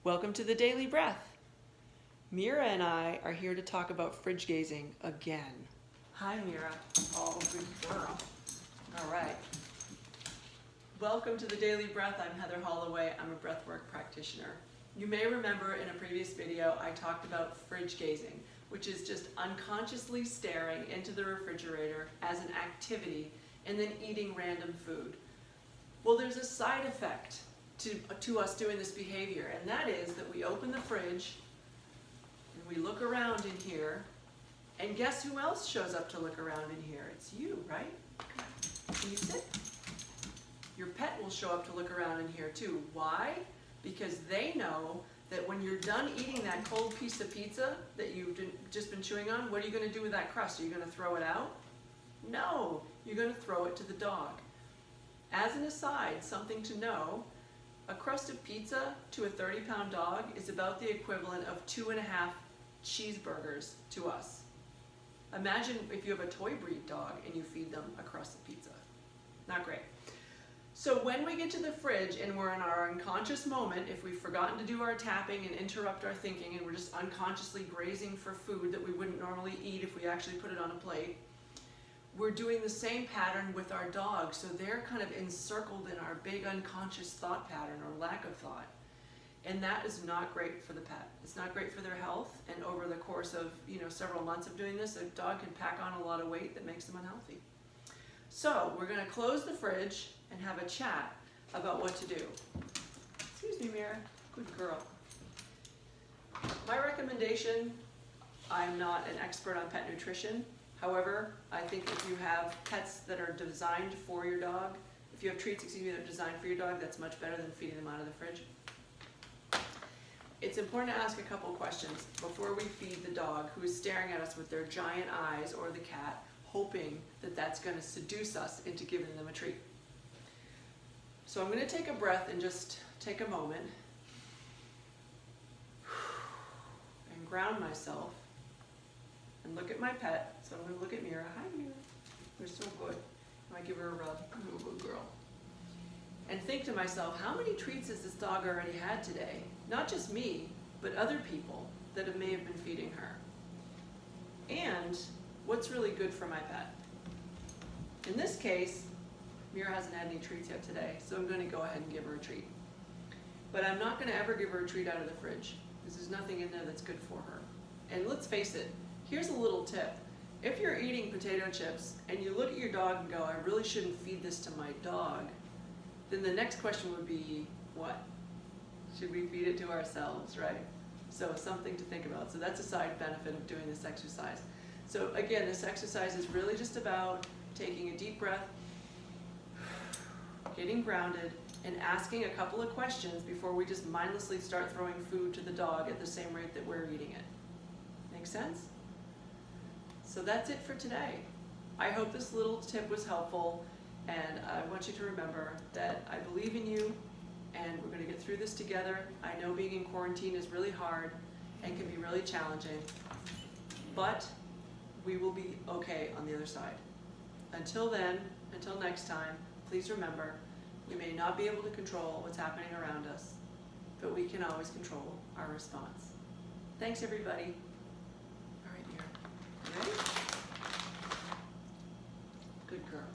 Welcome to the Daily Breath. Mira and I are here to talk about fridge gazing again. Hi, Mira. Oh, good girl. All right. Welcome to the Daily Breath. I'm Heather Holloway. I'm a breathwork practitioner. You may remember in a previous video I talked about fridge gazing, which is just unconsciously staring into the refrigerator as an activity and then eating random food. Well, there's a side effect to us doing this behavior, and that is that we open the fridge and we look around in here, and guess who else shows up to look around in here? It's you, right? Can you sit? Your pet will show up to look around in here too. Why? Because they know that when you're done eating that cold piece of pizza that you've just been chewing on, what are you going to do with that crust? Are you going to throw it out? No, you're going to throw it to the dog. As an aside, something to know, a crust of pizza to a 30-pound dog is about the equivalent of 2.5 cheeseburgers to us. Imagine if you have a toy breed dog and you feed them a crust of pizza. Not great. So when we get to the fridge and we're in our unconscious moment, if we've forgotten to do our tapping and interrupt our thinking and we're just unconsciously grazing for food that we wouldn't normally eat if we actually put it on a plate, we're doing the same pattern with our dogs. So they're kind of encircled in our big unconscious thought pattern or lack of thought. And that is not great for the pet. It's not great for their health. And over the course of several months of doing this, a dog can pack on a lot of weight that makes them unhealthy. So we're going to close the fridge and have a chat about what to do. Excuse me, Mira. Good girl. My recommendation, I'm not an expert on pet nutrition. However, I think if you have pets that are designed for your dog, if you have treats, that are designed for your dog, that's much better than feeding them out of the fridge. It's important to ask a couple questions before we feed the dog who is staring at us with their giant eyes, or the cat, hoping that that's going to seduce us into giving them a treat. So I'm going to take a breath and just take a moment and ground myself and look at my pet. So I'm going to look at Mira. Hi, Mira. You're so good. I might give her a rub. You're a good girl. And think to myself, how many treats has this dog already had today? Not just me, but other people that may have been feeding her. And what's really good for my pet? In this case, Mira hasn't had any treats yet today, so I'm going to go ahead and give her a treat. But I'm not going to ever give her a treat out of the fridge, because there's nothing in there that's good for her. And let's face it, here's a little tip. If you're eating potato chips and you look at your dog and go, I really shouldn't feed this to my dog, then the next question would be, what? Should we feed it to ourselves, right? So something to think about. So that's a side benefit of doing this exercise. So again, this exercise is really just about taking a deep breath, getting grounded, and asking a couple of questions before we just mindlessly start throwing food to the dog at the same rate that we're eating it. Make sense? So that's it for today. I hope this little tip was helpful, and I want you to remember that I believe in you, and we're going to get through this together. I know being in quarantine is really hard and can be really challenging, but we will be okay on the other side. Until then, until next time, please remember, we may not be able to control what's happening around us, but we can always control our response. Thanks, everybody. All right, Mira. Ready? Good girl.